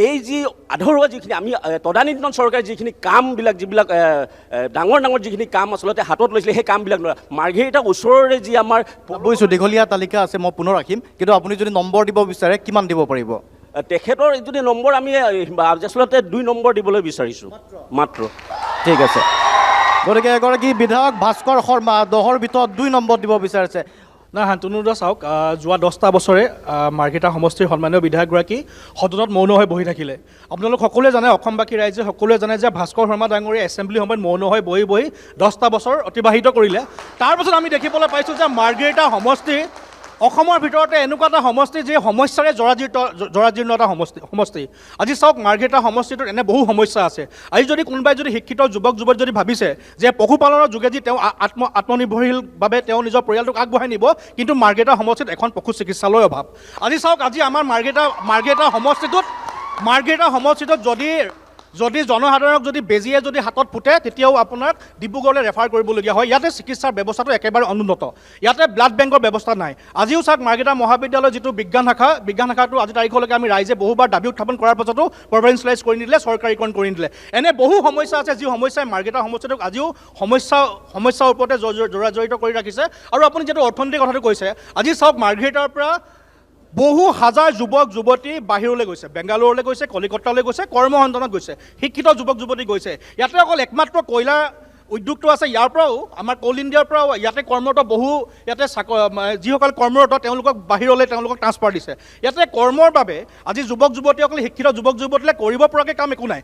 এই যি আধৰুৱা যিখিনি আমি তদানীন্তন চৰকাৰে যিখিনি কামবিলাক যিবিলাক ডাঙৰ ডাঙৰ যিখিনি কাম আচলতে হাতত লৈছিলে সেই কামবিলাক মাৰ্ঘেৰিটা ওচৰৰে যি আমাৰ বুজিছোঁ দীঘলীয়া তালিকা আছে মই পুনৰ ৰাখিম কিন্তু আপুনি যদি নম্বৰ দিব বিচাৰে কিমান দিব পাৰিব তেখেতৰ যদি নম্বৰ আমি আচলতে 2 নম্বৰ দিবলৈ বিচাৰিছোঁ মাত্ৰ ঠিক আছে গতিকে এগৰাকী বিধায়ক ভাস্কৰ শৰ্মা 10ৰ ভিতৰত 2 নম্বৰ দিব বিচাৰিছে না শান্তনুদা চাওক যোৱা 10টা বছৰে মাৰ্ঘেৰিটা সমষ্টিৰ সন্মানীয় বিধায়কগৰাকী সদনত মৌন হৈ বহি থাকিলে আপোনালোক সকলোৱে জানে অসমবাসী ৰাইজে সকলোৱে জানে যে ভাস্কৰ শৰ্মা ডাঙৰীয়া এছেম্বলি সময়ত মৌন হৈ বহি 10টা বছৰ অতিবাহিত কৰিলে তাৰপিছত আমি দেখিবলৈ পাইছোঁ যে মাৰ্ঘেৰিটা সমষ্টি অসমৰ ভিতৰতে এনেকুৱা এটা সমষ্টি যি সমস্যাৰে জৰাজীৰ্ণ এটা সমষ্টি আজি চাওক মাৰ্ঘেৰিটা সমষ্টিটোত এনে বহু সমস্যা আছে আজি যদি কোনোবাই যদি শিক্ষিত যুৱক যুৱতী যদি ভাবিছে যে পশুপালনৰ যোগেদি তেওঁ আত্মনিৰ্ভৰশীলভাৱে তেওঁ নিজৰ পৰিয়ালটোক আগবঢ়াই নিব কিন্তু মাৰ্ঘেৰিটা সমষ্টিত এখন পশু চিকিৎসালয়ৰ অভাৱ আজি চাওক আজি আমাৰ মাৰ্ঘেৰিটা সমষ্টিটোত যদি জনসাধাৰণক যদি বেজীয়ে যদি হাতত ফুটে তেতিয়াও আপোনাক ডিব্ৰুগড়লৈ ৰেফাৰ কৰিবলগীয়া হয় ইয়াতে চিকিৎসাৰ ব্যৱস্থাটো একেবাৰে অনুন্নত ইয়াতে ব্লাড বেংকৰ ব্যৱস্থা নাই আজিও চাওক মাৰ্ঘেৰিটা মহাবিদ্যালয়ৰ যিটো বিজ্ঞান শাখাটো আজি তাৰিখলৈকে আমি ৰাইজে বহুবাৰ দাবী উত্থাপন কৰাৰ পাছতো প্ৰভিন্সিয়েলাইজ কৰি নিদিলে চৰকাৰীকৰণ কৰি নিদিলে এনে বহু সমস্যা আছে যি সমস্যাই মাৰ্ঘেৰিটা সমষ্টিটোক আজিও সমস্যাৰ ওপৰতে জড়িত কৰি ৰাখিছে আৰু আপুনি যিটো অৰ্থনৈতিক কথাটো কৈছে আজি চাওক মাৰ্ঘেৰিটাৰ পৰা বহু হাজাৰ যুৱক যুৱতী বাহিৰলৈ গৈছে বেংগালুৰুলৈ গৈছে কলিকতালৈ গৈছে কৰ্মসন্ধানত গৈছে শিক্ষিত যুৱক যুৱতী গৈছে ইয়াতে অকল একমাত্ৰ কয়লা উদ্যোগটো আছে ইয়াৰ পৰাও আমাৰ কোল ইণ্ডিয়াৰ পৰাও ইয়াতে কৰ্মৰত বহু ইয়াতে যিসকল কৰ্মৰত তেওঁলোকক বাহিৰলৈ তেওঁলোকক ট্ৰান্সফাৰ দিছে ইয়াতে কৰ্মৰ বাবে আজি যুৱক যুৱতীসকলে শিক্ষিত যুৱক যুৱতীলে কৰিব পৰাকৈ কাম একো নাই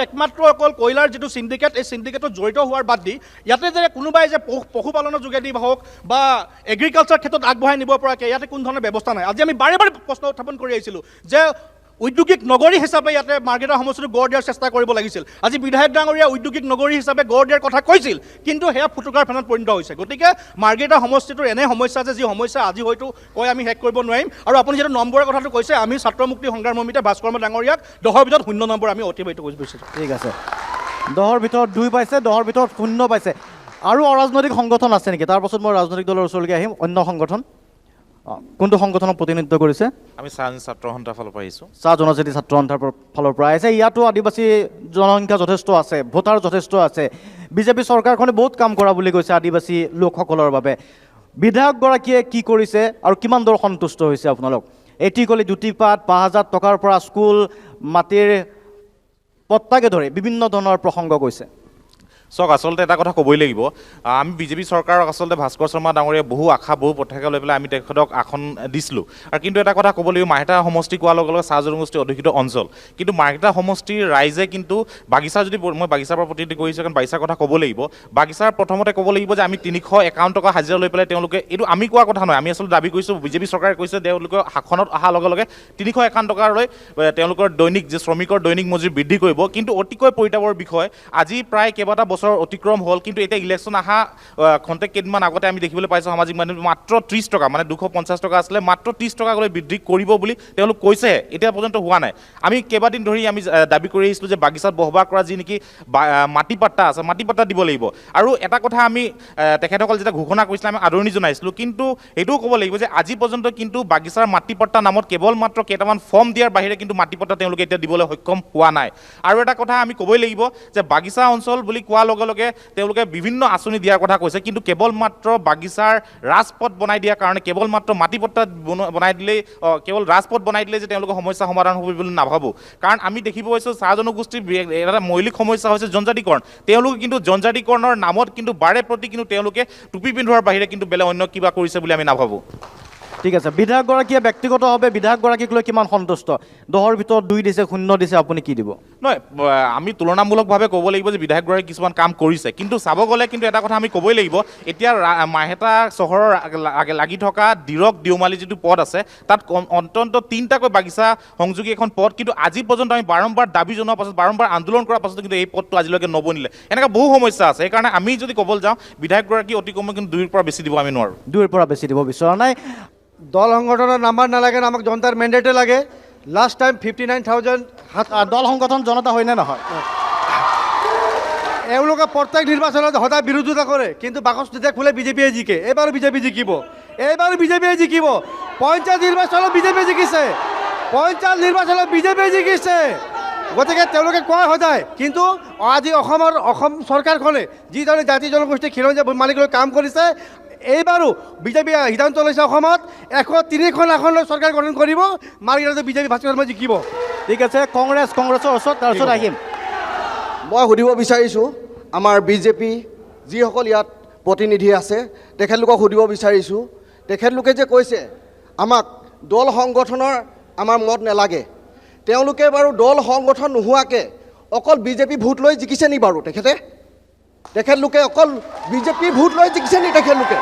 একমাত্ৰ অকল কয়লাৰ যিটো চিণ্ডিকেট এই চিণ্ডিকেটত জড়িত হোৱাৰ বাদ দি ইয়াতে যে কোনোবাই যে পশুপালনৰ যোগেদি হওক বা এগ্ৰিকালচাৰ ক্ষেত্ৰত আগবঢ়াই নিব পৰাকৈ ইয়াতে কোনো ধৰণৰ ব্যৱস্থা নাই আজি আমি বাৰে বাৰে প্ৰশ্ন উত্থাপন কৰি আহিছিলোঁ যে ঔদ্যোগিক নগৰী হিচাপে ইয়াতে মাৰ্ঘেৰিটা সমষ্টিটো গঢ় দিয়াৰ চেষ্টা কৰিব লাগিছিল আজি বিধায়ক ডাঙৰীয়া ঔদ্যোগিক নগৰী হিচাপে গঢ় দিয়াৰ কথা কৈছিল কিন্তু সেয়া ফুটুকাৰ ফেনত পৰিণত হৈছে গতিকে মাৰ্ঘেৰিটা সমষ্টিটোৰ এনে সমস্যা আছে যি সমস্যা আজি হয়তো কৈ আমি শেষ কৰিব নোৱাৰিম আৰু আপুনি যিটো নম্বৰৰ কথাটো কৈছে আমি ছাত্ৰ মুক্তি সংগ্ৰাম সমিতিয়ে ভাস্কৰ শৰ্মা ডাঙৰীয়াক 10ৰ ভিতৰত 0 নম্বৰ আমি অতিবাহিত কৰিব বিচাৰিছোঁ ঠিক আছে 10ৰ ভিতৰত 2 পাইছে 10ৰ ভিতৰত 0 পাইছে আৰু অৰাজনৈতিক সংগঠন আছে নেকি তাৰ পাছত মই ৰাজনৈতিক দলৰ ওচৰলৈকে আহিম অন্য সংগঠন কোনটো সংগঠনক প্ৰতিনিধিত্ব কৰিছে আমি ছাত্ৰ সন্থাৰ ফালৰ পৰা আহিছোঁ চাহ জনজাতি ছাত্ৰ সন্থাৰ ফালৰ পৰা আহিছে ইয়াতো আদিবাসী জনসংখ্যা যথেষ্ট আছে ভোটাৰ যথেষ্ট আছে বিজেপি চৰকাৰখনে বহুত কাম কৰা বুলি কৈছে আদিবাসী লোকসকলৰ বাবে বিধায়কগৰাকীয়ে কি কৰিছে আৰু কিমান দূৰ সন্তুষ্ট হৈছে আপোনালোক এটিকলি দুটিপাত ৫,০০০ টকাৰ পৰা স্কুল মাটিৰ পট্টাকে ধৰি বিভিন্ন ধৰণৰ প্ৰসংগ কৈছে চাওক আচলতে এটা কথা ক'বই লাগিব আমি বিজেপি চৰকাৰক আচলতে ভাস্কৰ শৰ্মা ডাঙৰীয়া বহু আশা বহু প্ৰত্যাশা লৈ পেলাই আমি তেখেতক আসন দিছিলোঁ আৰু কিন্তু এটা কথা ক'ব লাগিব মাৰ্ঘেৰিটা সমষ্টি কোৱাৰ লগে লগে চাহ জনগোষ্ঠী অধিকৃত অঞ্চল কিন্তু মাৰ্ঘেৰিটা সমষ্টিৰ ৰাইজে কিন্তু বাগিচা যদি মই বাগিচাৰ পৰা প্ৰতিনিধি কৰিছোঁ কাৰণ বাগিচাৰ কথা ক'ব লাগিব বাগিচাৰ প্ৰথমতে ক'ব লাগিব যে আমি 351 টকা হাজিৰা লৈ পেলাই তেওঁলোকে এইটো আমি কোৱা কথা নহয় আমি আচলতে দাবী কৰিছোঁ বিজেপি চৰকাৰে কৈছে তেওঁলোকে শাসনত অহাৰ লগে লগে 351 টকালৈ তেওঁলোকৰ দৈনিক যে শ্ৰমিকৰ দৈনিক মজুৰি বৃদ্ধি কৰিব কিন্তু অতিকৈ পৰিতাপৰ বিষয় আজি প্ৰায় কেইবাটা অতিক্ৰম হ'ল কিন্তু এতিয়া ইলেকশ্যন অহা খন্তেক কেইদিনমান আগতে আমি দেখিবলৈ পাইছোঁ সামাজিক মাধ্যমত মাত্ৰ 30 টকা মানে 250 টকা আছিলে মাত্ৰ 30 টকালৈ বৃদ্ধি কৰিব বুলি তেওঁলোক কৈছে এতিয়া পৰ্যন্ত হোৱা নাই আমি কেইবাদিন ধৰি আমি দাবী কৰি আহিছিলোঁ যে বাগিচাত বহবাস কৰা যি নেকি মাটি পাট্টা আছে মাটি পাট্টা দিব লাগিব আৰু এটা কথা আমি তেখেতসকল যেতিয়া ঘোষণা কৰিছিলে আমি আদৰণি জনাইছিলোঁ কিন্তু এইটোও ক'ব লাগিব যে আজি পৰ্যন্ত কিন্তু বাগিচাৰ মাটি পাট্টা নামত কেৱল মাত্ৰ কেইটামান ফৰ্ম দিয়াৰ বাহিৰে কিন্তু মাটি পাট্টা তেওঁলোকে এতিয়া দিবলৈ সক্ষম হোৱা নাই আৰু এটা কথা আমি ক'বই লাগিব যে বাগিচা অঞ্চল বুলি কোৱাৰ লগে লগে তেওঁলোকে বিভিন্ন আঁচনি দিয়াৰ কথা কৈছে কিন্তু কেৱল মাত্ৰ বাগিচাৰ ৰাজপথ বনাই দিয়াৰ কাৰণে কেৱল মাত্ৰ মাটি পট্টা বনাই দিলেই কেৱল ৰাজপথ বনাই দিলে যে তেওঁলোকৰ সমস্যা সমাধান হ'ব বুলি নাভাবোঁ কাৰণ আমি দেখিব পাইছোঁ চাহ জনগোষ্ঠীৰ এটা মৌলিক সমস্যা হৈছে জনজাতিকৰণ তেওঁলোকে কিন্তু জনজাতিকৰণৰ নামত কিন্তু বাৰে প্ৰতি কিন্তু তেওঁলোকে টুপি পিন্ধোৱাৰ বাহিৰে কিন্তু বেলেগ অন্য কিবা কৰিছে বুলি আমি নাভাবোঁ ঠিক আছে বিধায়কগৰাকীয়ে ব্যক্তিগতভাৱে বিধায়কগৰাকীক লৈ কিমান সন্তুষ্ট 10ৰ ভিতৰত 2 দিছে 0 দিছে আপুনি কি দিব নহয় আমি তুলনামূলকভাৱে ক'ব লাগিব যে বিধায়কগৰাকীয়ে কিছুমান কাম কৰিছে কিন্তু চাব গ'লে কিন্তু এটা কথা আমি ক'বই লাগিব এতিয়া মাৰ্ঘেৰিটা চহৰৰ লাগি থকা দিৰক দিওমালি যিটো পথ আছে তাত অন্তত 3টাকৈ বাগিচা সংযোগী এখন পথ কিন্তু আজি পৰ্যন্ত আমি বাৰম্বাৰ দাবী জনোৱাৰ পাছত বাৰম্বাৰ আন্দোলন কৰাৰ পাছতো কিন্তু এই পথটো আজিলৈকে নবনিলে এনেকুৱা বহু সমস্যা আছে সেইকাৰণে আমি যদি ক'বলৈ যাওঁ বিধায়কগৰাকী অতি কমে কিন্তু 2ৰ পৰা বেছি দিব আমি নোৱাৰোঁ 2ৰ পৰা বেছি দিব বিচৰা নাই দল সংগঠনৰ নাম্বাৰ নালাগে আমাক জনতাৰ মেণ্ডেটে লাগে লাষ্ট টাইম 59,000 দল সংগঠন জনতা হয়নে নহয় এওঁলোকে প্ৰত্যেক নিৰ্বাচনত সদায় বিৰোধিতা কৰে কিন্তু বাকচ যেতিয়া খোলে বিজেপিয়ে জিকে এইবাৰো বিজেপি জিকিব পঞ্চায়ত নিৰ্বাচনত বিজেপিয়ে জিকিছে পঞ্চায়ত নিৰ্বাচনত বিজেপিয়ে জিকিছে গতিকে তেওঁলোকে কোৱা সদায় কিন্তু আজি অসম চৰকাৰখনে যিধৰণে জাতি জনগোষ্ঠী খিলঞ্জীয়া মালিকলৈ কাম কৰিছে এইবাৰো বিজেপিয়ে সিদ্ধান্ত লৈছে অসমত 103খন আসনলৈ চৰকাৰ গঠন কৰিব মাৰ্ঘেৰিটাত বিজেপি ভাস্কৰ শৰ্মা জিকিব ঠিক আছে কংগ্ৰেছৰ ওচৰত তাৰপিছত আহিম মই সুধিব বিচাৰিছোঁ আমাৰ বিজেপি যিসকল ইয়াত প্ৰতিনিধি আছে তেখেতলোকক সুধিব বিচাৰিছোঁ তেখেতলোকে যে কৈছে আমাক দল সংগঠনৰ আমাৰ মত নালাগে তেওঁলোকে বাৰু দল সংগঠন নোহোৱাকৈ অকল বিজেপি ভোট লৈ জিকিছে নি বাৰু তেখেতলোকে অকল বিজেপি ভোট লৈ জিকিছে নি তেখেতলোকে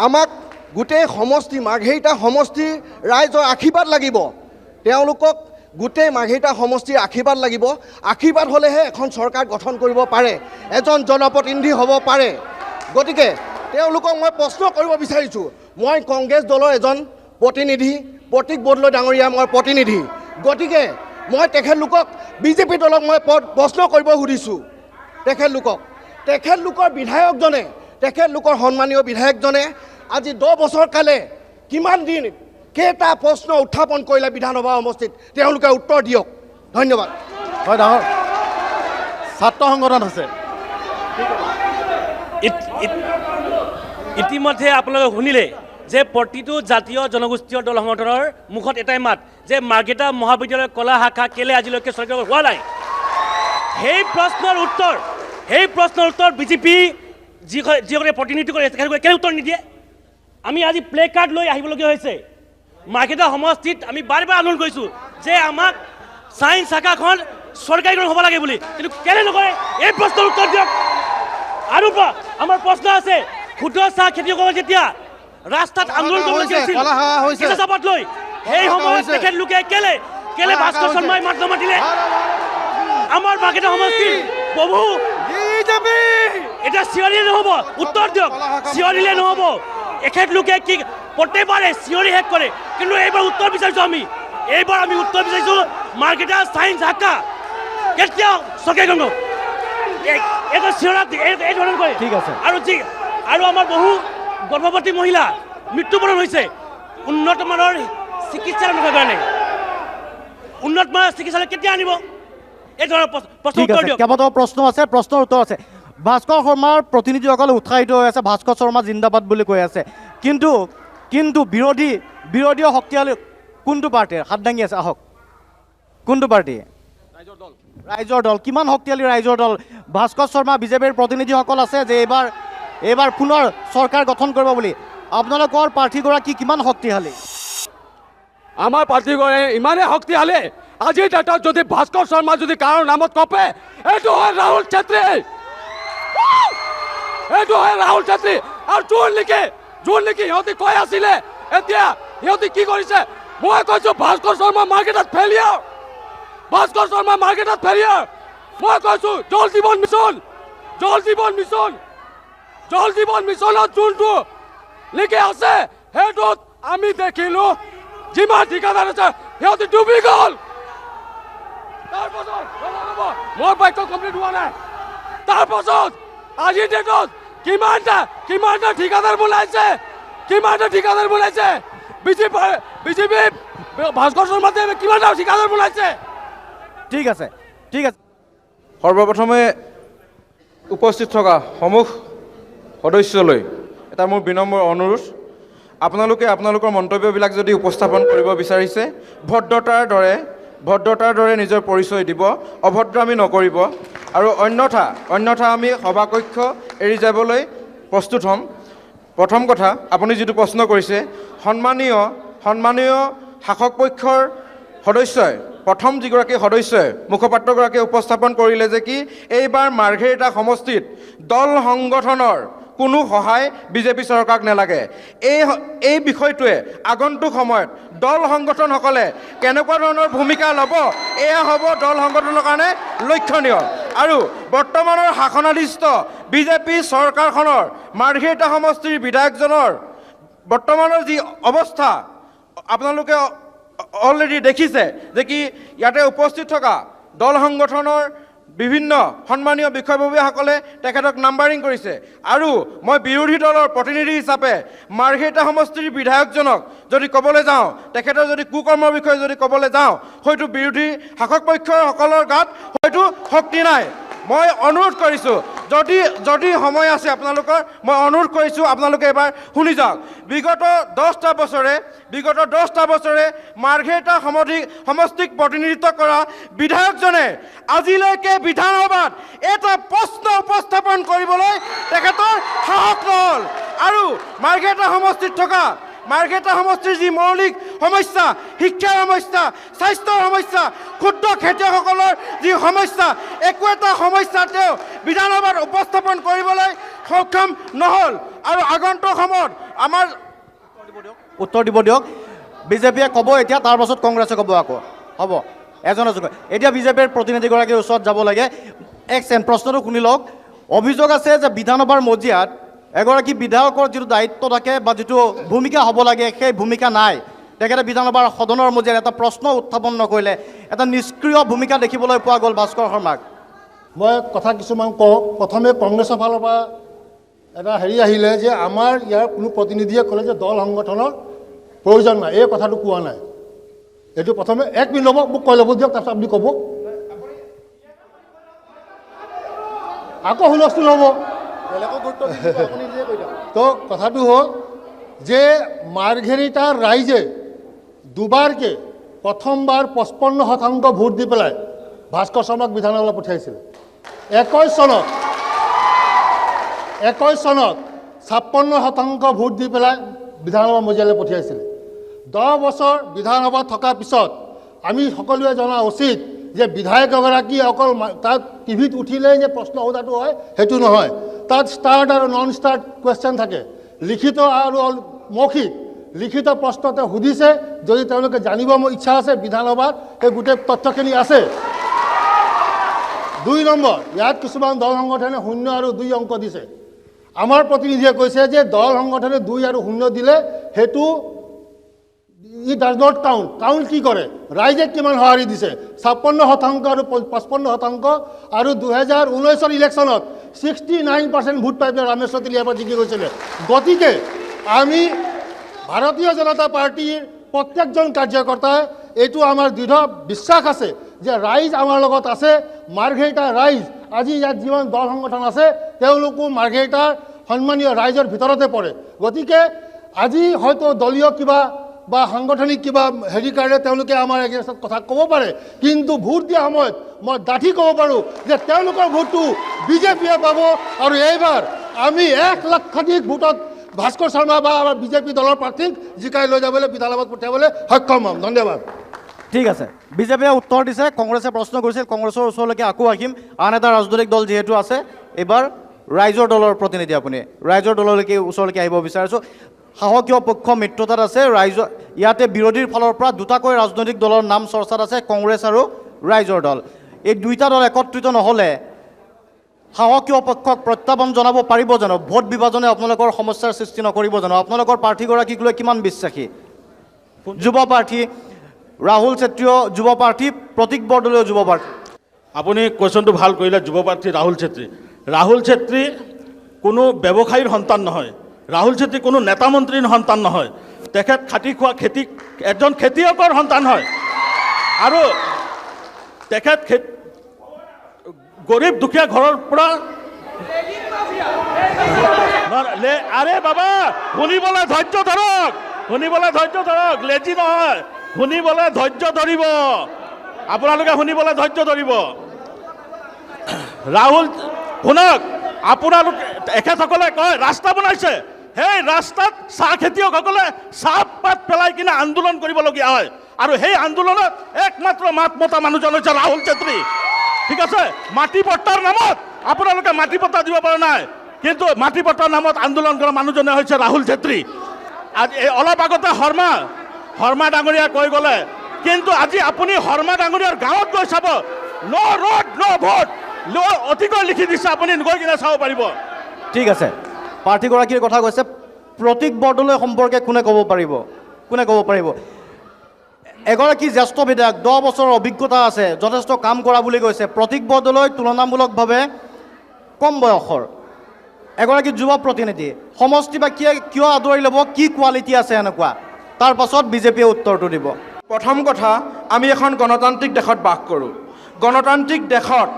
আমাক গোটেই সমষ্টি মাৰ্ঘেৰিটা সমষ্টিৰ ৰাইজৰ আশীৰ্বাদ লাগিব তেওঁলোকক গোটেই মাৰ্ঘেৰিটা সমষ্টিৰ আশীৰ্বাদ লাগিব আশীৰ্বাদ হ'লেহে এখন চৰকাৰ গঠন কৰিব পাৰে এজন জনপ্ৰতিনিধি হ'ব পাৰে গতিকে তেওঁলোকক মই প্ৰশ্ন কৰিব বিচাৰিছোঁ মই কংগ্ৰেছ দলৰ এজন প্ৰতিনিধি প্ৰতীক বৰদলৈ ডাঙৰীয়া মই প্ৰতিনিধি গতিকে মই তেখেতলোকক বিজেপি দলক মই প্ৰশ্ন কৰিব সুধিছোঁ তেখেতলোকৰ বিধায়কজনে তেখেতলোকৰ সন্মানীয় বিধায়কজনে আজি 10 বছৰ কালে কিমান দিন কেইটা প্ৰশ্ন উত্থাপন কৰিলে বিধানসভা সমষ্টিত তেওঁলোকে উত্তৰ দিয়ক ধন্যবাদ হয় ডাঙৰ ছাত্ৰ সংগঠন আছে ইতিমধ্যে আপোনালোকে শুনিলে যে প্ৰতিটো জাতীয় জনগোষ্ঠীয় দল সংগঠনৰ মুখত এটাই মাত যে মাৰ্ঘেৰিটা মহাবিদ্যালয়ৰ কলা শাখা কেলে আজিলৈকে চৰকাৰ হোৱা নাই সেই প্ৰশ্নৰ উত্তৰ বিজেপি যিসকলে প্ৰতিনিধিত্ব কৰে তেখেতলোকে কেলে উত্তৰ নিদিয়ে আমি আজি প্লে কাৰ্ড লৈ আহিবলগীয়া হৈছে মাৰ্ঘেৰিটা সমষ্টিত আমি বাৰে বাৰে আন্দোলন কৰিছোঁ যে আমাক ছায়েন্স শাখাখন চৰকাৰীকৰণ হ'ব লাগে বুলি কিন্তু কেলে নকৰে এই প্ৰশ্নৰ উত্তৰ দিয়ক আৰু আমাৰ প্ৰশ্ন আছে ক্ষুদ্ৰ চাহ খেতিয়কসকলে যেতিয়া ৰাস্তাত আন্দোলন কৰিবলগীয়া হৈছিল চাপত লৈ সেই সময়ত তেখেতলোকে কেলে ভাস্কৰ শৰ্মাই মাত নামাতিলে আমাৰ মাৰ্ঘেৰিটা সমষ্টিৰ বহু এতিয়া চিঞৰিলে নহ'ব উত্তৰ দিয়ক চিঞৰিলে নহ'ব এখেতলোকে কি প্ৰত্যেকবাৰে চিঞৰি শেষ কৰে কিন্তু এইবাৰ উত্তৰ বিচাৰিছোঁ আমি উত্তৰ বিচাৰিছোঁ মাৰ্ঘেৰিটা ছায়েন্স শাখা কেতিয়া চৰকাৰীকৰণ এটা চিঞৰা এই ধৰণৰ কৰে ঠিক আছে আৰু আমাৰ বহু গৰ্ভৱতী মহিলা মৃত্যুবৰণ হৈছে উন্নত মানৰ চিকিৎসালয় নথকাৰ কাৰণে উন্নত মানৰ চিকিৎসালয় কেতিয়া আনিব এই ধৰণৰ প্ৰশ্ন ঠিক উত্তৰ আছে দিয়ক কেইবাটাও প্ৰশ্ন আছে প্ৰশ্নৰ উত্তৰ আছে ভাস্কৰ শৰ্মাৰ প্ৰতিনিধিসকলে উৎসাহিত হৈ আছে ভাস্কৰ শৰ্মা জিন্দাবাদ বুলি কৈ আছে কিন্তু বিৰোধী শক্তিশালী কোনটো পাৰ্টীৰ হাত দাঙি আছে আহক কোনটো পাৰ্টী ৰাইজৰ দল কিমান শক্তিশালী ৰাইজৰ দল ভাস্কৰ শৰ্মা বিজেপিৰ প্ৰতিনিধিসকল আছে যে এইবাৰ পুনৰ চৰকাৰ গঠন কৰিব বুলি আপোনালোকৰ প্ৰাৰ্থীগৰাকী কিমান শক্তিশালী আমাৰ প্ৰাৰ্থীগৰাকী ইমানেই শক্তিশালী আজিৰ ডেটত যদি ভাস্কৰ শৰ্মা যদি কাৰো নামত কপে এইটো হয় ৰাহুল ছেত্ৰী আৰু যোন নেকি সিহঁতি কৈ আছিলে এতিয়া সিহঁতি কি কৰিছে মই কৈছোঁ ভাস্কৰ শৰ্মা মাৰ্ঘেৰিটাত ফেলিয়াৰ মই কৈছোঁ জল জীৱন মিছনত যোনটো লিখি আছে সেইটোত আমি দেখিলোঁ যিমান ঠিকাদাৰ আছে সিহঁতি ডুবি গ'ল তাৰপাছত মোৰ বাক্য কমপ্লিট হোৱা নাই তাৰপাছত আজিৰ ডেটত কিমানটা ঠিকাদাৰ বনাইছে বিজেপি ভাস্কৰ শৰ্মাতে কিমানটা ঠিকাদাৰ বনাইছে ঠিক আছে সৰ্বপ্ৰথমে উপস্থিত থকা সমূহ সদস্যলৈ এটা মোৰ বিনম্ৰ অনুৰোধ আপোনালোকে আপোনালোকৰ মন্তব্যবিলাক যদি উপস্থাপন কৰিব বিচাৰিছে ভদ্ৰতাৰ দৰে নিজৰ পৰিচয় দিব অভদ্ৰামী নকৰিব আৰু অন্যথা আমি সভাকক্ষ এৰি যাবলৈ প্ৰস্তুত হ'ম প্ৰথম কথা আপুনি যিটো প্ৰশ্ন কৰিছে সন্মানীয় শাসক পক্ষৰ সদস্যই প্ৰথম যিগৰাকী সদস্যই মুখপাত্ৰগৰাকীয়ে উপস্থাপন কৰিলে যে কি এইবাৰ মাৰ্ঘেৰিটা সমষ্টিত দল সংগঠনৰ কোনো সহায় বিজেপি চৰকাৰক নালাগে এই বিষয়টোৱে আগন্তুক সময়ত দল সংগঠনসকলে কেনেকুৱা ধৰণৰ ভূমিকা ল'ব এয়া হ'ব দল সংগঠনৰ কাৰণে লক্ষণীয় আৰু বৰ্তমানৰ শাসনাধীষ্ঠ বিজেপি চৰকাৰখনৰ মাৰ্ঘেৰিটা সমষ্টিৰ বিধায়কজনৰ বৰ্তমানৰ যি অৱস্থা আপোনালোকে অলৰেডি দেখিছে যে কি ইয়াতে উপস্থিত থকা দল সংগঠনৰ বিভিন্ন সন্মানীয় বিষয়ববীয়াসকলে তেখেতক নাম্বাৰিং কৰিছে আৰু মই বিৰোধী দলৰ প্ৰতিনিধি হিচাপে মাৰ্ঘেৰিটা সমষ্টিৰ বিধায়কজনক যদি ক'বলৈ যাওঁ, তেখেতৰ যদি কুকৰ্মৰ বিষয়ে যদি ক'বলৈ যাওঁ, হয়তো বিৰোধী শাসক পক্ষসকলৰ গাত হয়তো শক্তি নাই। মই অনুৰোধ কৰিছোঁ, যদি সময় আছে আপোনালোকৰ, মই অনুৰোধ কৰিছোঁ আপোনালোকে এবাৰ শুনি যাওক। বিগত 10টা বছৰে মাৰ্ঘেৰিটা সমষ্টিক প্ৰতিনিধিত্ব কৰা বিধায়কজনে আজিলৈকে বিধানসভাত এটা প্ৰশ্ন উপস্থাপন কৰিবলৈ তেখেতৰ সাহস নহ'ল। আৰু মাৰ্ঘেৰিটা সমষ্টিৰ যি মৌলিক সমস্যা, শিক্ষাৰ সমস্যা, স্বাস্থ্যৰ সমস্যা, ক্ষুদ্ৰ খেতিয়কসকলৰ যি সমস্যা, একো এটা সমস্যা তেওঁ বিধানসভাত উপস্থাপন কৰিবলৈ সক্ষম নহ'ল। আৰু আগন্তুক সময়ত আমাৰ উত্তৰ দিব দিয়ক। বিজেপিয়ে ক'ব এতিয়া, তাৰ পাছত কংগ্ৰেছে ক'ব আকৌ। হ'ব, এজন এতিয়া বিজেপিৰ প্ৰতিনিধিগৰাকীৰ ওচৰত যাব লাগে। এক ছেকেণ্ড, প্ৰশ্নটো শুনি লওক। অভিযোগ আছে যে বিধানসভাৰ মজিয়াত এগৰাকী বিধায়কৰ যিটো দায়িত্ব থাকে বা যিটো ভূমিকা হ'ব লাগে, সেই ভূমিকা নাই। তেখেতে বিধানসভাৰ সদনৰ মজিয়াত এটা প্ৰশ্ন উত্থাপন নকৰিলে। এটা নিষ্ক্ৰিয় ভূমিকা দেখিবলৈ পোৱা গ'ল ভাস্কৰ শৰ্মাক। মই কথা কিছুমান কওঁ। প্ৰথমে কংগ্ৰেছৰ ফালৰ পৰা এটা আহিলে যে আমাৰ ইয়াৰ কোনো প্ৰতিনিধিয়ে ক'লে যে দল সংগঠনৰ প্ৰয়োজন নাই। এই কথাটো কোৱা নাই। এইটো প্ৰথমে 1 মিনিট হ'ব, মোক কৈ ল'ব দিয়ক, তাৰপিছত আপুনি ক'ব। আকৌ হুলস্থুল হ'ব। তো কথাটো হ'ল যে মাৰ্ঘেৰিটাৰ ৰাইজে দুবাৰকৈ প্ৰথমবাৰ 55% ভোট দি পেলাই ভাস্কৰ শৰ্মাক বিধানসভালৈ পঠিয়াইছিলে। 21 চনত 56% ভোট দি পেলাই বিধানসভা মজিয়ালৈ পঠিয়াইছিলে। 10 বছৰ বিধানসভাত থকাৰ পিছত আমি সকলোৱে জনা উচিত যে বিধায়ক এগৰাকী অকল তাত টিভিত উঠিলেই যে প্ৰশ্ন সোধাটো হয় সেইটো নহয়। তাত ষ্টাৰ্ট আৰু নন ষ্টাৰ্ট কুৱেশ্যন থাকে, লিখিত আৰু মৌখিক। লিখিত প্ৰশ্নতে সুধিছে, যদি তেওঁলোকে জানিব মোৰ ইচ্ছা আছে বিধানসভাত সেই গোটেই তথ্যখিনি আছে। 2 নম্বৰ, ইয়াত কিছুমান দল সংগঠনে 0 আৰু 2 অংক দিছে। আমাৰ প্ৰতিনিধিয়ে কৈছে যে দল সংগঠনে 2 আৰু 0 দিলে সেইটো ডাজ নট কাউণ্ট কি কৰে, ৰাইজে কিমান সঁহাৰি দিছে। 56% আৰু 55% আৰু 2019 ইলেকশ্যনত 69% ভোট পাই পেলাই ৰামেশ্বৰ তেলীয়াৰ পৰা জিকি গৈছিলে। গতিকে আমি ভাৰতীয় জনতা পাৰ্টীৰ প্ৰত্যেকজন কাৰ্যকৰ্তাই এইটো আমাৰ দৃঢ় বিশ্বাস আছে যে ৰাইজ আমাৰ লগত আছে। মাৰ্ঘেৰিটাৰ ৰাইজ, আজি ইয়াত যিমান দল সংগঠন আছে তেওঁলোকো মাৰ্ঘেৰিটাৰ সন্মানীয় ৰাইজৰ ভিতৰতে পৰে। গতিকে আজি হয়তো দলীয় কিবা বা সাংগঠনিক কিবা কাৰণে তেওঁলোকে আমাৰ এগেইনষ্টত কথা ক'ব পাৰে, কিন্তু ভোট দিয়া সময়ত মই ডাঠি ক'ব পাৰোঁ যে তেওঁলোকৰ ভোটটো বিজেপিয়ে পাব। আৰু এইবাৰ আমি 1 লক্ষাধিক ভোটত ভাস্কৰ শৰ্মা বা আমাৰ বিজেপি দলৰ প্ৰাৰ্থীক জিকাই লৈ যাবলৈ বিধানসভাত পঠিয়াবলৈ সক্ষম হ'ম। ধন্যবাদ। ঠিক আছে, বিজেপিয়ে উত্তৰ দিছে, কংগ্ৰেছে প্ৰশ্ন কৰিছিল। কংগ্ৰেছৰ ওচৰলৈকে আকৌ আহিম। আন এটা ৰাজনৈতিক দল যিহেতু আছে, এইবাৰ ৰাইজৰ দলৰ প্ৰতিনিধি আপুনি, ৰাইজৰ দললৈকে ওচৰলৈকে আহিব বিচাৰিছোঁ। সাহসীয় পক্ষ মিত্ৰতাত আছে ৰাইজৰ। ইয়াতে বিৰোধীৰ ফালৰ পৰা 2টাকৈ ৰাজনৈতিক দলৰ নাম চৰ্চাত আছে, কংগ্ৰেছ আৰু ৰাইজৰ দল। এই 2টা দল একত্ৰিত নহ'লে সাহসীয় পক্ষক প্ৰত্যাহ্বান জনাব পাৰিব জানো? ভোট বিভাজনে আপোনালোকৰ সমস্যাৰ সৃষ্টি নকৰিব জানো? আপোনালোকৰ প্ৰাৰ্থীগৰাকীক লৈ কিমান বিশ্বাসী? যুৱ প্ৰাৰ্থী ৰাহুল চেত্ৰীয় যুৱ প্ৰাৰ্থী, প্ৰতীক বৰদলৈও যুৱ প্ৰাৰ্থী। আপুনি কুৱেশ্যনটো ভাল কৰিলে। যুৱ প্ৰাৰ্থী ৰাহুল চেত্ৰী কোনো ব্যৱসায়ীৰ সন্তান নহয়। ৰাহুল চেত্ৰী কোনো নেতা মন্ত্ৰীৰ সন্তান নহয়। তেখেত খাটি খোৱা এজন খেতিয়কৰ সন্তান হয়। আৰু তেখেত গৰীব দুখীয়া ঘৰৰ পৰা। আৰে বাবা, শুনিবলৈ ধৈৰ্য ধৰক, লেজি নহয়, শুনিবলৈ ধৈৰ্য ধৰিব। আপোনালোকে শুনিবলৈ ধৈৰ্য ধৰিব। ৰাহুল শুনক, আপোনালোকে এখেতসকলে কয় ৰাস্তা বনাইছে, সেই ৰাস্তাত চাহ খেতিয়কসকলে চাহপাত পেলাই কিনে আন্দোলন কৰিবলগীয়া হয়। আৰু সেই আন্দোলনত একমাত্ৰ মাত মতা মানুহজন হৈছে ৰাহুল চেত্ৰী। ঠিক আছে, মাটি পট্টাৰ নামত আপোনালোকে মাটি পট্টা দিব পৰা নাই, কিন্তু মাটি পট্টাৰ নামত আন্দোলন কৰা মানুহজনে হৈছে ৰাহুল চেত্ৰী। আজি অলপ আগতে শৰ্মা ডাঙৰীয়া কৈ গ'লে, কিন্তু আজি আপুনি শৰ্মা ডাঙৰীয়াৰ গাঁৱত গৈ চাব, ন' ৰোড ন' ভোট অতিকৈ লিখি দিছে, আপুনি গৈ কিনে চাব পাৰিব। ঠিক আছে, প্ৰাৰ্থীগৰাকীৰ কথা কৈছে। প্ৰতীক বৰদলৈ সম্পৰ্কে কোনে ক'ব পাৰিব? এগৰাকী জ্যেষ্ঠ বিধায়ক 10 বছৰৰ অভিজ্ঞতা আছে, যথেষ্ট কাম কৰা বুলি কৈছে। প্ৰতীক বৰদলৈ তুলনামূলকভাৱে কম বয়সৰ এগৰাকী যুৱ প্ৰতিনিধি। সমষ্টিবাসীয়ে কিয় আদৰি ল'ব, কি কোৱালিটি আছে এনেকুৱা? তাৰ পাছত বিজেপিয়ে উত্তৰটো দিব। প্ৰথম কথা, আমি এখন গণতান্ত্ৰিক দেশত বাস কৰোঁ। গণতান্ত্ৰিক দেশত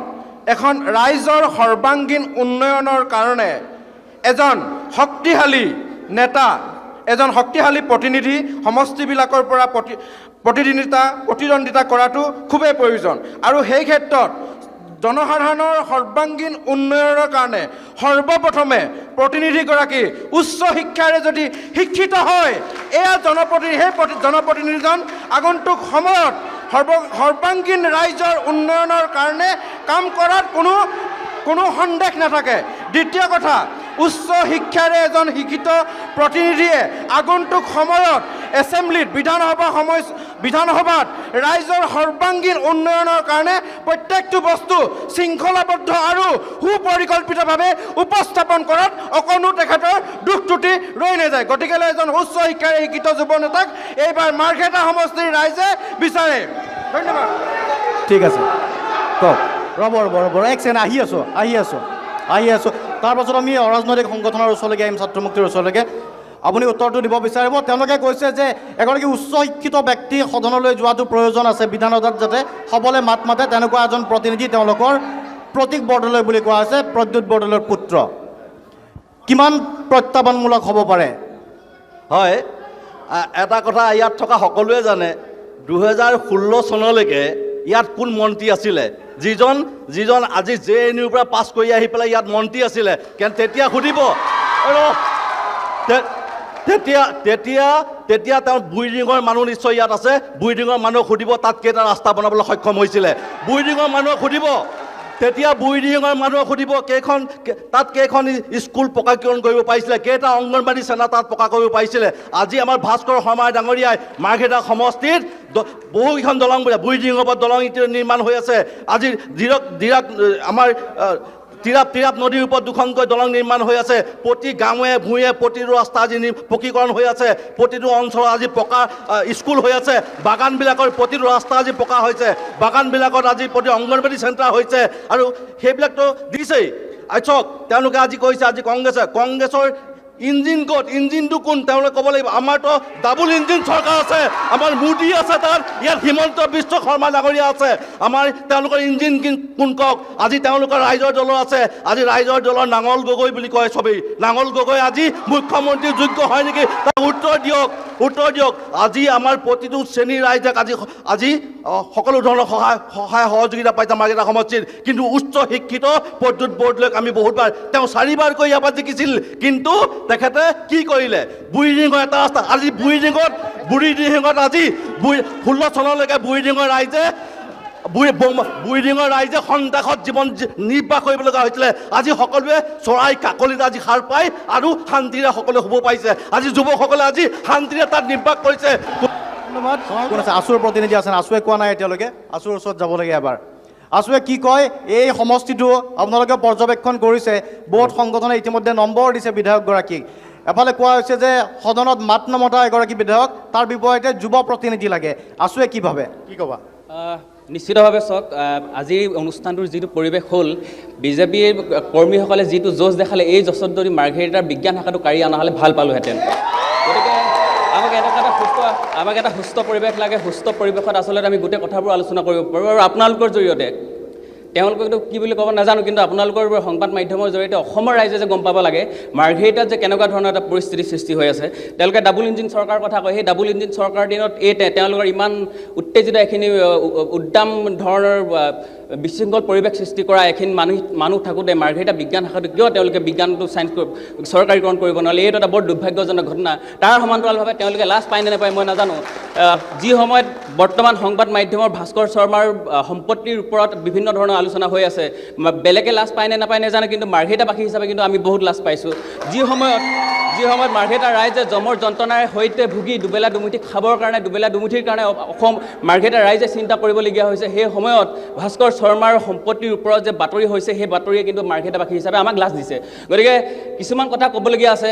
এখন ৰাইজৰ সৰ্বাংগীন উন্নয়নৰ কাৰণে এজন শক্তিশালী নেতা, এজন শক্তিশালী প্ৰতিনিধি সমষ্টিবিলাকৰ পৰা প্ৰতিদ্বন্দ্বিতা কৰাটো খুবেই প্ৰয়োজন। আৰু সেই ক্ষেত্ৰত জনসাধাৰণৰ সৰ্বাংগীন উন্নয়নৰ কাৰণে সৰ্বপ্ৰথমে প্ৰতিনিধিগৰাকী উচ্চ শিক্ষাৰে যদি শিক্ষিত হয়, এয়া সেই জনপ্ৰতিনিধিজন আগন্তুক সময়ত সৰ্বাংগীন ৰাইজৰ উন্নয়নৰ কাৰণে কাম কৰাত কোনো সন্দেহ নাথাকে। দ্বিতীয় কথা, উচ্চ শিক্ষাৰে এজন শিক্ষিত প্ৰতিনিধিয়ে আগন্তুক সময়ত এছেম্বলিত বিধানসভাত ৰাইজৰ সৰ্বাংগীন উন্নয়নৰ কাৰণে প্ৰত্যেকটো বস্তু শৃংখলাবদ্ধ আৰু সুপৰিকল্পিতভাৱে উপস্থাপন কৰাত অকণো তেখেতৰ দুখ ত্ৰুটি ৰৈ নাযায়। গতিকেলৈ এজন উচ্চ শিক্ষাৰে শিক্ষিত যুৱ নেতাক এইবাৰ মাৰ্ঘেটা সমষ্টিৰ ৰাইজে বিচাৰে। ধন্যবাদ। ঠিক আছে, কওক। ৰ'ব এক ছেকেণ্ড, আহি আছোঁ। তাৰপাছত আমি অৰাজনৈতিক সংগঠনৰ ওচৰলৈকে আহিম, ছাত্ৰ মুক্তিৰ ওচৰলৈকে। আপুনি উত্তৰটো দিব বিচাৰিব। তেওঁলোকে কৈছে যে এগৰাকী উচ্চ শিক্ষিত ব্যক্তি সদনলৈ যোৱাটো প্ৰয়োজন আছে, বিধানসভাত যাতে সবলে মাত মাতে, তেনেকুৱা এজন প্ৰতিনিধি তেওঁলোকৰ প্ৰতীক বৰদলৈ বুলি কোৱা হৈছে, প্ৰদ্যুৎ বৰদলৈৰ পুত্ৰ। কিমান প্ৰত্যাহ্বানমূলক হ'ব পাৰে? হয়, এটা কথা ইয়াত থকা সকলোৱে জানে, 2016 চনলৈকে ইয়াত কোন মন্ত্ৰী আছিলে? যিজন আজি JNUৰ পৰা পাছ কৰি আহি পেলাই ইয়াত মন্ত্ৰী আছিলে। তেতিয়া সুধিব, তেতিয়া তেওঁ বুইডিঙৰ মানুহ নিশ্চয় ইয়াত আছে, বুইডিঙৰ মানুহক সুধিব তাত কেইটা ৰাস্তা বনাবলৈ সক্ষম হৈছিলে। বুইডিঙৰ মানুহক সুধিব, তেতিয়া বুইডিঙৰ মানুহক সুধিব তাত কেইখন স্কুল পকাকৰণ কৰিব পাৰিছিলে, কেইটা অংগনবাড়ী চেণ্টাৰ তাত পকা কৰিব পাৰিছিলে। আজি আমাৰ ভাস্কৰ শৰ্মা ডাঙৰীয়াই মাৰ্ঘেটা সমষ্টিত বহুকেইখন দলং বুইডিঙৰ ওপৰত দলং নিৰ্মাণ হৈ আছে। আজি আমাৰ তিৰাপ নদীৰ ওপৰত 2খনকৈ দলং নিৰ্মাণ হৈ আছে। প্ৰতি গাঁৱে ভূঞে প্ৰতিটো ৰাস্তা আজি পকীকৰণ হৈ আছে। প্ৰতিটো অঞ্চলত আজি পকা স্কুল হৈ আছে। বাগানবিলাকৰ প্ৰতিটো ৰাস্তা আজি পকা হৈছে। বাগানবিলাকত আজি প্ৰতি অংগনবাড়ী চেণ্টাৰ হৈছে। আৰু সেইবিলাকতো দিছেই। চাওক, তেওঁলোকে আজি কৈছে, আজি কংগ্ৰেছৰ ইঞ্জিন ক'ত? ইঞ্জিনটো কোন? তেওঁলোকে ক'ব লাগিব। আমাৰতো ডাবল ইঞ্জিন চৰকাৰ আছে, আমাৰ মোদী আছে, তাত ইয়াত হিমন্ত বিশ্ব শৰ্মা ডাঙৰীয়া আছে। তেওঁলোকৰ ইঞ্জিন কোন কওক? আজি তেওঁলোকৰ ৰাইজৰ দলৰ আছে। আজি ৰাইজৰ দলৰ নাঙল গগৈ বুলি কয় চবেই। নাঙল গগৈ আজি মুখ্যমন্ত্ৰীৰ যোগ্য হয় নেকি? তাক উত্তৰ দিয়ক। আজি আমাৰ প্ৰতিটো শ্ৰেণীৰ ৰাইজক আজি সকলো ধৰণৰ সহায় সহযোগিতা পাইছে মাৰ্ঘেটা সমষ্টিত। কিন্তু উচ্চ শিক্ষিত প্ৰদ্যুৎ বৰদলৈক আমি বহুতবাৰ, তেওঁ 4বাৰকৈ ইয়াৰ পৰা জিকিছিল, কিন্তু তেখেতে কি কৰিলে? বুইডিঙৰ এটা ৰাস্তা, আজি বুইডিঙত আজি 16 চনলৈকে বুইডিঙৰ ৰাইজে সন্তাসত জীৱন নিৰ্বাহ কৰিব লগা হৈছিলে। আজি সকলোৱে চৰাই কাকলিত আজি সাৰ পায় আৰু শান্তিৰে সকলোৱে শুব পাৰিছে। আজি যুৱকসকলে আজি শান্তিৰে তাত নিৰ্বাহ কৰিছে। ধন্যবাদ। কোন আছে? আছুৰ প্ৰতিনিধি আছে। আছুৱে কোৱা নাই এতিয়ালৈকে, আছুৰ ওচৰত যাব লাগে এবাৰ। আছুৱে কি কয়? এই সমষ্টিটো আপোনালোকে পৰ্যবেক্ষণ কৰিছে, বহুত সংগঠনে ইতিমধ্যে নম্বৰ দিছে বিধায়কগৰাকীক। এফালে কোৱা হৈছে যে সদনত মাত নমতা এগৰাকী বিধায়ক, তাৰ বিপৰীতে যুৱ প্ৰতিনিধি লাগে। আছুৱে কি ভাবে, কি ক'বা? নিশ্চিতভাৱে চাওক, আজিৰ অনুষ্ঠানটোৰ যিটো পৰিৱেশ হ'ল, বিজেপিৰ কৰ্মীসকলে যিটো জোচ দেখালে, এই জোচত যদি মাৰ্ঘেৰিটাৰ বিজ্ঞান শাখাটো কাঢ়ি অনা হ'লে ভাল পালোহেঁতেন। গতিকে আমাক এটা সুস্থ পৰিৱেশ লাগে। সুস্থ পৰিৱেশত আচলতে আমি গোটেই কথাবোৰ আলোচনা কৰিব পাৰোঁ। আৰু আপোনালোকৰ জৰিয়তে, তেওঁলোকেতো কি বুলি ক'ব নাজানো, কিন্তু আপোনালোকৰ সংবাদ মাধ্যমৰ জৰিয়তে অসমৰ ৰাইজে যে গম পাব লাগে মাৰ্ঘেৰিটাত যে কেনেকুৱা ধৰণৰ এটা পৰিস্থিতিৰ সৃষ্টি হৈ আছে। তেওঁলোকে ডাবল ইঞ্জিন চৰকাৰৰ কথা কয়। সেই ডাবল ইঞ্জিন চৰকাৰ দিনত তেওঁলোকৰ ইমান উত্তেজিত এখিনি উদ্দাম ধৰণৰ বিশৃংখল পৰিৱেশ সৃষ্টি কৰা এখিনি মানুহ থাকোঁতে মাৰ্ঘেৰিটা বিজ্ঞান শাখাটো কিয় তেওঁলোকে বিজ্ঞানটো চৰকাৰীকৰণ কৰিব নোৱাৰিলে, এইটো এটা বৰ দুৰ্ভাগ্যজনক ঘটনা। তাৰ সমান্তৰালভাৱে তেওঁলোকে লাজ পায় নে নাপায় মই নাজানো। যি সময়ত বৰ্তমান সংবাদ মাধ্যমৰ ভাস্কৰ শৰ্মাৰ সম্পত্তিৰ ওপৰত বিভিন্ন ধৰণৰ আলোচনা হৈ আছে, বেলেগে লাজ পায় নে নাপায় নাজানো, কিন্তু মাৰ্ঘেৰিটাবাসী হিচাপে কিন্তু আমি বহুত লাজ পাইছোঁ। যি সময়ত মাৰ্ঘেৰিটাৰ ৰাইজে জমৰ যন্ত্ৰণাৰ সৈতে ভুগি দুবেলা দুমুঠি খাবৰ কাৰণে, দুবেলা দুমুঠিৰ কাৰণে মাৰ্ঘেৰিটাৰ ৰাইজে চিন্তা কৰিবলগীয়া হৈছে, সেই সময়ত ভাস্কৰ শৰ্মাৰ সম্পত্তিৰ ওপৰত যে বাতৰি হৈছে, সেই বাতৰিয়ে কিন্তু মাৰ্ঘেৰিটাবাসী হিচাপে আমাক লাজ দিছে। গতিকে কিছুমান কথা ক'বলগীয়া আছে।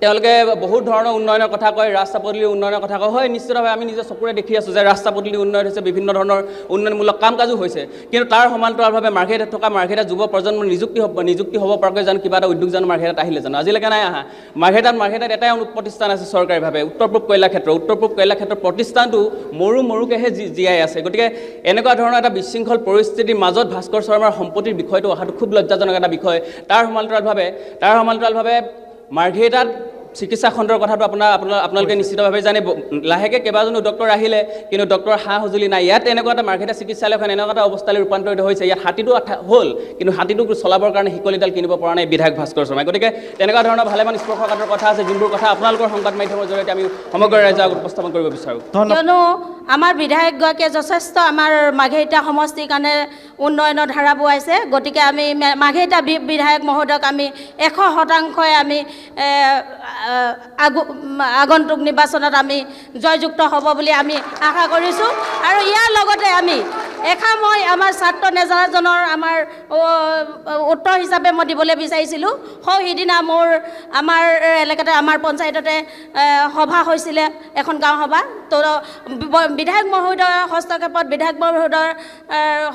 তেওঁলোকে বহুত ধৰণৰ উন্নয়নৰ কথা কয়, ৰাস্তা পদূলিৰ উন্নয়নৰ কথা কয়। হয়, নিশ্চিতভাৱে আমি নিজৰ চকুৰে দেখি আছোঁ যে ৰাস্তা পদূলি উন্নয়ন হৈছে, বিভিন্ন ধৰণৰ উন্নয়নমূলক কাম কাজো হৈছে, কিন্তু তাৰ সমান্তৰালভাৱে মাৰ্ঘেৰিটাত থকা মাৰ্ঘেৰিটা যুৱ প্ৰজন্মৰ নিযুক্তি হ'ব পৰাকৈ জানো কিবা এটা উদ্যোগ জানো মাৰ্ঘেৰিটাত আহিলে জানো? আজিলৈকে নাই অহা। মাৰ্ঘেৰিটাত এটাই প্ৰতিষ্ঠান আছে চৰকাৰীভাৱে, উত্তৰ পূব কয়লা ক্ষেত্ৰৰ প্ৰতিষ্ঠানটো মৰুকেহে জীয়াই আছে। গতিকে এনেকুৱা ধৰণৰ এটা বিশৃংখল পৰিস্থিতিৰ মাজত ভাস্কৰ শৰ্মাৰ সম্পত্তিৰ বিষয়টো অহাটো খুব লজ্জাজনক এটা বিষয়। তাৰ সমান্তৰালভাৱে মাৰ্ঘেৰিটাত চিকিৎসা খণ্ডৰ কথাটো আপোনালোকে নিশ্চিতভাৱে জানে। লাহেকৈ কেইবাজনো ডক্টৰ আহিলে, কিন্তু ডক্টৰ সা সঁজুলি নাই। ইয়াত এনেকুৱা এটা মাৰ্ঘেৰিটা চিকিৎসালয়খন এনেকুৱা এটা অৱস্থালৈ ৰূপান্তৰিত হৈছে, ইয়াত হাতীটো হ'ল, কিন্তু হাতীটোক চলাবৰ কাৰণে শিকলিডাল কিনিব পৰা নাই বিধায়ক ভাস্কৰ শৰ্মাই। গতিকে তেনেকুৱা ধৰণৰ ভালেমান স্পৰ্শকাতৰ কথা আছে, যোনবোৰ কথা আপোনালোকৰ সংবাদ মাধ্যমৰ জৰিয়তে আমি সমগ্ৰ ৰাইজৰ আগত উপস্থাপন কৰিব বিচাৰোঁ। কিয়নো আমাৰ বিধায়কগৰাকীয়ে যথেষ্ট আমাৰ মাৰ্ঘেৰিটা সমষ্টিৰ কাৰণে উন্নয়নৰ ধাৰা বোৱাইছে। গতিকে আমি মাৰ্ঘেৰিটা বিধায়ক মহোদয়ক আমি 100% আমি আগন্তুক নিৰ্বাচনত আমি জয়যুক্ত হ'ব বুলি আমি আশা কৰিছোঁ। আৰু ইয়াৰ লগতে আমি মই আমাৰ ছাত্ৰ নেতাজনৰ আমাৰ উত্তৰ হিচাপে মই দিবলৈ বিচাৰিছিলোঁ। সিদিনা আমাৰ এলেকাতে আমাৰ পঞ্চায়ততে সভা হৈছিলে, এখন গাঁও সভা। তো বিধায়ক মহোদয়ৰ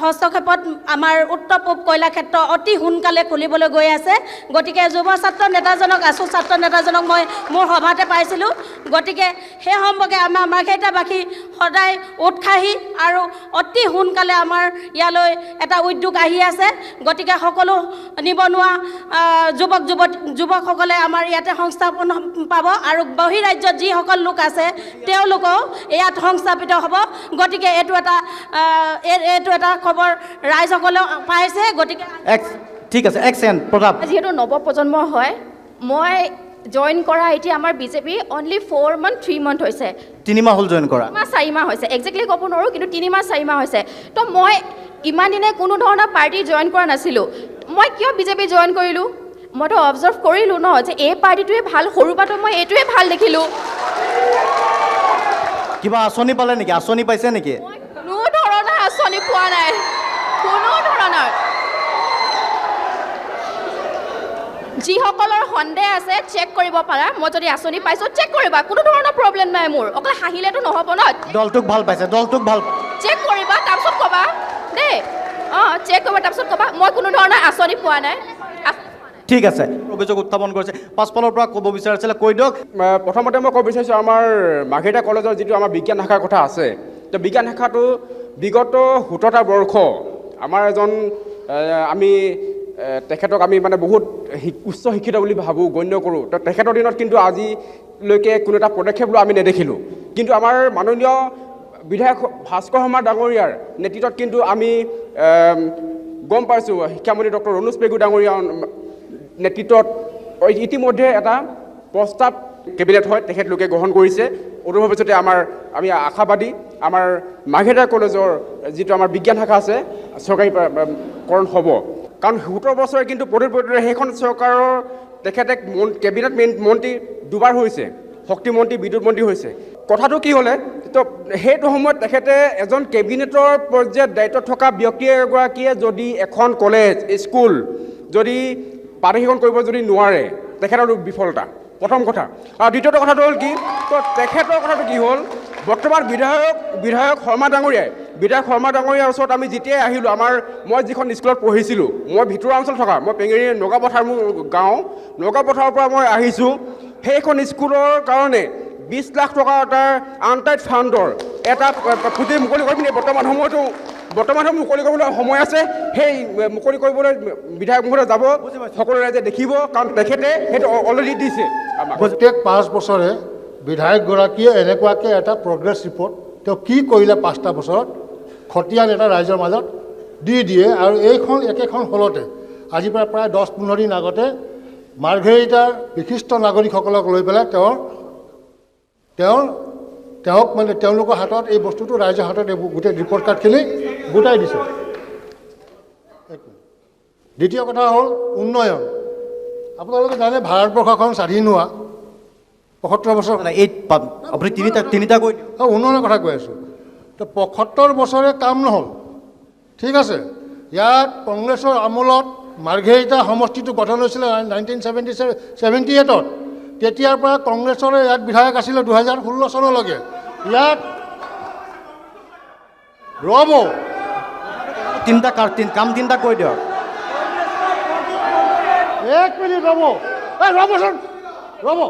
হস্তক্ষেপত আমাৰ উত্তৰ পূব কয়লা ক্ষেত্ৰ অতি সোনকালে খুলিবলৈ গৈ আছে। গতিকে যুৱ ছাত্ৰ নেতাজনক ছাত্ৰ নেতাজনক মই মোৰ সভাতে পাইছিলোঁ। গতিকে সেই সম্পৰ্কে আমাৰ মাৰ্ঘেৰিটাবাসী সদায় উৎসাহী আৰু অতি সোনকালে আমাৰ ইয়ালৈ এটা উদ্যোগ আহি আছে। গতিকে সকলো নিবনুৱা যুৱকসকলে আমাৰ ইয়াতে সংস্থাপন পাব, আৰু বহিৰাজ্যত যিসকল লোক আছে তেওঁলোকেও ইয়াত সংস্থাপিত হ'ব। গতিকে এইটো এটা খবৰ ৰাইজসকলেও পাইছে। গতিকে ঠিক আছে, এক্সেণ্ট প্ৰতাপ। যিহেতু নৱপ্ৰজন্মৰ হয়, মই জইন কৰা এতিয়া আমাৰ বিজেপি অনলি 4 month 3 month হৈছে। 3 মাহ হ'ল জইন কৰা? 4 মাহ হৈছে, একজেক্টলি ক'ব নোৱাৰোঁ, কিন্তু 3 মাহ 4 মাহ হৈছে। তো মই ইমান দিনে কোনো ধৰণৰ পাৰ্টি জইন কৰা নাছিলোঁ। মই কিয় বিজেপি জইন কৰিলোঁ? মইতো অবজাৰ্ভ কৰিলোঁ ন যে এই পাৰ্টিটোৱে ভাল, সৰুৰ পৰা মই এইটোৱে ভাল দেখিলোঁ। কিবা আঁচনি পালে নেকি? আঁচনি পাইছে নেকি? কোনো ধৰণৰ আঁচনি পোৱা নাই, কোনো ধৰণৰ। যিসকলৰ সন্দেহ আছে চেক কৰিব পাৰা, মই যদি আঁচনি পাইছোঁ চেক কৰিবা, কোনো ধৰণৰ প্ৰব্লেম নাই মোৰ। অকল হাঁহিলেতো নহ'ব ন। দলটোক ভাল পাইছে, চেক কৰিবা, তাৰপিছত ক'বা দেই। চেক কৰিবা, তাৰপিছত ক'বা মই কোনো ধৰণৰ আঁচনি পোৱা নাই। ঠিক আছে, অভিযোগ উত্থাপন কৰিছে। পাছফালৰ পৰা ক'ব বিচাৰিছিলে, কৈ দিয়ক। প্ৰথমতে মই ক'ব বিচাৰিছোঁ, আমাৰ মাৰ্ঘেৰিটা কলেজৰ যিটো আমাৰ বিজ্ঞান শাখাৰ কথা আছে, তো বিজ্ঞান শাখাটো বিগত 17টা বৰ্ষ আমাৰ এজন আমি তেখেতক আমি মানে বহুত উচ্চ শিক্ষিত বুলি ভাবোঁ, গণ্য কৰোঁ। তো তেখেতৰ দিনত কিন্তু আজিলৈকে কোনো এটা পদক্ষেপ লোৱা আমি নেদেখিলোঁ। কিন্তু আমাৰ মাননীয় বিধায়ক ভাস্কৰ শৰ্মা ডাঙৰীয়াৰ নেতৃত্বত কিন্তু আমি গম পাইছোঁ, শিক্ষামন্ত্ৰী ডক্টৰ ৰণোজ পেগু ডাঙৰীয়াৰ নেতৃত্বত ইতিমধ্যে এটা প্ৰস্তাৱ কেবিনেট হয় তেখেতলোকে গ্ৰহণ কৰিছে। অদূৰ ভৱিষ্যতে আমি আশাবাদী আমাৰ মাৰ্ঘেৰিটা কলেজৰ যিটো আমাৰ বিজ্ঞান শাখা আছে চৰকাৰীকৰণ হ'ব। কাৰণ 17 বছৰে কিন্তু পদে সেইখন চৰকাৰৰ তেখেতে কেবিনেট মন্ত্ৰী দুবাৰ হৈছে, শক্তিমন্ত্ৰী, বিদ্যুৎ মন্ত্ৰী হৈছে। কথাটো কি হ'লে, তো সেইটো সময়ত তেখেতে এজন কেবিনেটৰ পৰ্যায়ত দায়িত্বত থকা ব্যক্তি এগৰাকীয়ে যদি এখন কলেজ স্কুল যদি পাঠশাখন কৰিব যদি নোৱাৰে, তেখেতৰ বিফলতা প্ৰথম কথা। আৰু দ্বিতীয়টো কথাটো হ'ল কি, তো তেখেতৰ কথাটো কি হ'ল, বৰ্তমান বিধায়ক শৰ্মা ডাঙৰীয়াৰ ওচৰত আমি যেতিয়াই আহিলোঁ, মই যিখন স্কুলত পঢ়িছিলোঁ, মই ভিতৰুৱা অঞ্চল থকা, মই পেঙেৰী নগাপথাৰ মোৰ গাঁও, নগাপথাৰৰ পৰা মই আহিছোঁ। সেইখন স্কুলৰ কাৰণে 20 লাখ টকা এটা আনটাইড ফাণ্ডৰ এটা পুঁজি মুকলি কৰি পিনে বৰ্তমান মুকলি কৰিবলৈ সময় আছে। সেই মুকলি কৰিবলৈ বিধায়ক মহোদয় যাব, সকলো ৰাইজে দেখিব, কাৰণ তেখেতে সেইটো অলৰেডি দিছে। প্ৰত্যেক 5 বছৰে বিধায়কগৰাকীয়ে এনেকুৱাকৈ এটা প্ৰগ্ৰেছ ৰিপৰ্ট তেওঁ কি কৰিলে 5টা বছৰত খতিয়ান এটা ৰাইজৰ মাজত দি দিয়ে। আৰু এইখন একেখন হলতে আজিৰ পৰা প্ৰায় 10-15 দিন আগতে মাৰ্ঘেৰিটাৰ বিশিষ্ট নাগৰিকসকলক লৈ পেলাই তেওঁক মানে তেওঁলোকৰ হাতত এই বস্তুটো ৰাইজৰ হাতত গোটেই ৰিপৰ্ট কাৰ্ডখিনি গোটাই দিছে। দ্বিতীয় কথা হ'ল উন্নয়ন। আপোনালোকে জানে ভাৰতবৰ্ষখন স্বাধীন হোৱা 75 বছৰ। আপুনি তিনিটা কৈ উন্নয়নৰ কথা কৈ আছোঁ। তো 75 বছৰে কাম নহ'ল, ঠিক আছে। ইয়াত কংগ্ৰেছৰ আমোলত মাৰ্ঘেৰিটা সমষ্টিটো গঠন হৈছিলে 1978-ত। তেতিয়াৰ পৰা কংগ্ৰেছৰ ইয়াত বিধায়ক আছিলে 2016 চনলৈকে ইয়াত ৰ'ব কাম তিনিটা কৈ দিয়ক। এক মিনিট ৰ'ব ৰ'বচোন ৰ'ব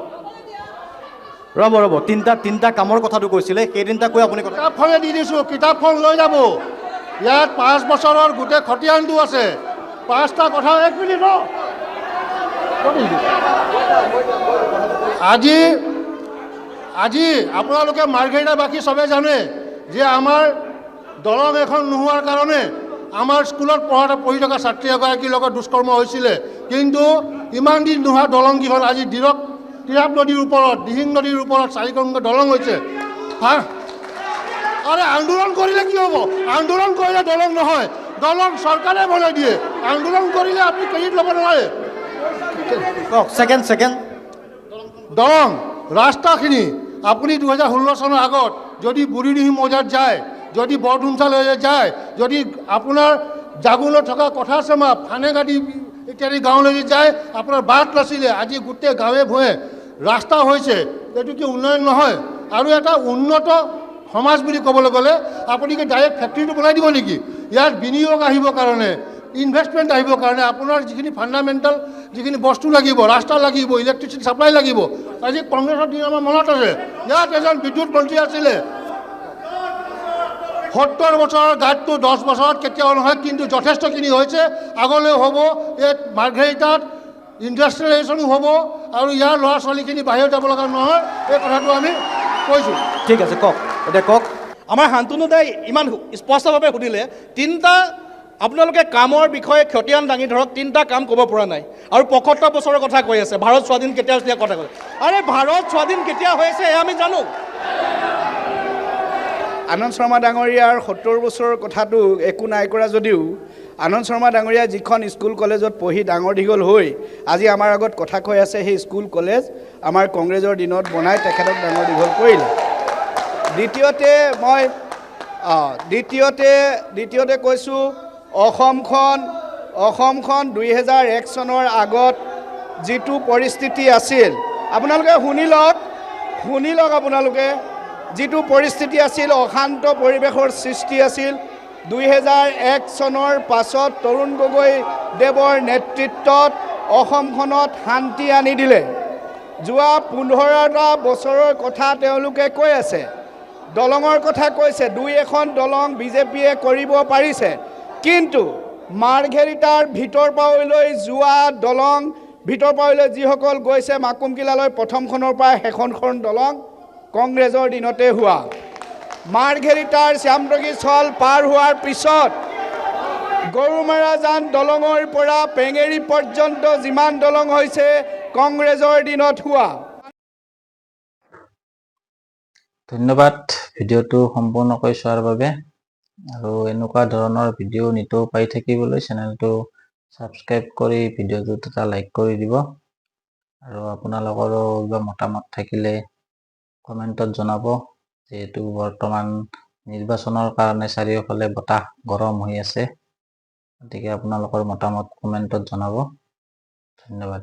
তিনিটা কামৰ কথাটো কৈছিলে সেই তিনিটা কৈ আপুনি কথা কিতাপখনে দি দিছোঁ, কিতাপখন লৈ যাব। ইয়াত 5 বছৰৰ গোটেই খতিয়ানটো আছে। 5টা কথা। এক মিনিট ৰ। আজি আপোনালোকে মাৰ্ঘেৰিটাবাসী চবে জানে যে আমাৰ দলং এখন নোহোৱাৰ কাৰণে আমাৰ স্কুলত পঢ়ি থকা ছাত্ৰী এগৰাকীৰ লগত দুষ্কৰ্ম হৈছিলে, কিন্তু ইমান দিন নোহোৱা দলংকেইখন আজি তিৰাপ নদীৰ ওপৰত, দিহিং নদীৰ ওপৰত 4 দলং হৈছে। আৰে আন্দোলন কৰিলে কি হ'ব? আন্দোলন কৰিলে দলং নহয়, দলং চৰকাৰে বনাই দিয়ে। আন্দোলন কৰিলে আপুনি ক্ৰেডিট ল'ব নোৱাৰে। ছেকেণ্ড দলং ৰাস্তাখিনি আপুনি 2016 চনৰ আগত যদি বুঢ়ীদিহিং মৌজাত যায়, যদি বৰডুমচালৈ যায়, যদি আপোনাৰ জাগুলত থকা কথাচেমা ফানেগাড়ী ইত্যাদি গাঁৱলৈ যায়, আপোনাৰ বাট নাছিলে। আজি গোটেই গাঁৱে ভূঞে ৰাস্তা হৈছে। এইটো কি উন্নয়ন নহয়? আৰু এটা উন্নত সমাজ বুলি ক'বলৈ গ'লে আপুনি কি ডাইৰেক্ট ফেক্টৰীটো বনাই দিব নেকি? ইয়াত বিনিয়োগ আহিবৰ কাৰণে, ইনভেষ্টমেণ্ট আহিবৰ কাৰণে আপোনাৰ যিখিনি ফাণ্ডামেণ্টেল যিখিনি বস্তু লাগিব, ৰাস্তা লাগিব, ইলেক্ট্ৰিচিটি ছাপ্লাই লাগিব। আজি কংগ্ৰেছৰ দিন আমাৰ মনত আছে, ইয়াত এজন বিদ্যুৎ মন্ত্ৰী আছিলে। 70 বছৰৰ গাঁতটো 10 বছৰত কেতিয়াও নহয়, কিন্তু যথেষ্টখিনি হৈছে। আগলৈ হ'ব। এই মাৰ্ঘেৰিটাত ইণ্ডাষ্ট্ৰিয়েলাইজেশ্যনো হ'ব আৰু ইয়াৰ ল'ৰা ছোৱালীখিনি বাহিৰত যাব লগা নহয়। এই কথাটো আমি কৈছোঁ। ঠিক আছে, কওক এতিয়া কওক। আমাৰ শান্তনু দাই ইমান স্পষ্টভাৱে সুধিলে, 3টা আপোনালোকে কামৰ বিষয়ে খতিয়ান দাঙি ধৰক। 3টা কাম ক'ব পৰা নাই আৰু 75 বছৰৰ কথা কৈ আছে। ভাৰত স্বাধীন কেতিয়া হৈছিলে কথা কৈছে। আৰে ভাৰত স্বাধীন কেতিয়া হৈছে আমি জানো। আনন্দ শৰ্মা ডাঙৰীয়াৰ 70 বছৰৰ কথাটো একো নাই কৰা যদিও আনন্দ শৰ্মা ডাঙৰীয়া যিখন স্কুল কলেজত পঢ়ি ডাঙৰ দীঘল হৈ আজি আমাৰ আগত কথা কৈ আছে, সেই স্কুল কলেজ আমাৰ কংগ্ৰেছৰ দিনত বনাই তেখেতক ডাঙৰ দীঘল কৰিলে। দ্বিতীয়তে কৈছোঁ, অসমখন 2001 চনৰ আগত যিটো পৰিস্থিতি আছিল, আপোনালোকে শুনি লওক আপোনালোকে যিটো পৰিস্থিতি আছিল, অশান্ত পৰিৱেশৰ সৃষ্টি আছিল। 2001 চনৰ পাছত তৰুণ গগৈ দেৱৰ নেতৃত্বত অসমখনত শান্তি আনি দিলে। যোৱা 15টা বছৰৰ কথা তেওঁলোকে কৈ আছে। দলঙৰ কথা কৈছে, 2-এখন দলং বিজেপিয়ে কৰিব পাৰিছে, কিন্তু মাৰ্ঘেৰিটাৰ ভিতৰপাৱলৈ যোৱা দলং, ভিতৰপাৱলৈ যিসকল গৈছে মাকুমকিলালৈ, প্ৰথমখনৰ পৰা শেষনখন দলং কংগ্ৰেছৰ দিনতে হোৱা। মাৰ্ঘেৰিটাৰ শ্যামদগী স্থল পাৰ হোৱাৰ পিছত গৰুমাৰাজান দলঙৰ পৰা পেঙেৰি পৰ্যন্ত যিমান দলং হৈছে কংগ্ৰেছৰ দিনত হোৱা। ধন্যবাদ ভিডিঅ'টো সম্পূৰ্ণকৈ চোৱাৰ বাবে। আৰু এনেকুৱা ধৰণৰ ভিডিঅ' নিতৌ পাই থাকিবলৈ চেনেলটো ছাবস্ক্ৰাইব কৰি ভিডিঅ'টোত এটা লাইক কৰি দিব। আৰু আপোনালোকৰো কিবা মতামত থাকিলে কমেণ্টত জনাব। যিহেতু বৰ্তমান নিৰ্বাচনৰ কাৰণে চাৰিওফালে বতাহ গৰম হৈ আছে, গতিকে আপোনালোকৰ মতামত কমেণ্টত জনাব। ধন্যবাদ।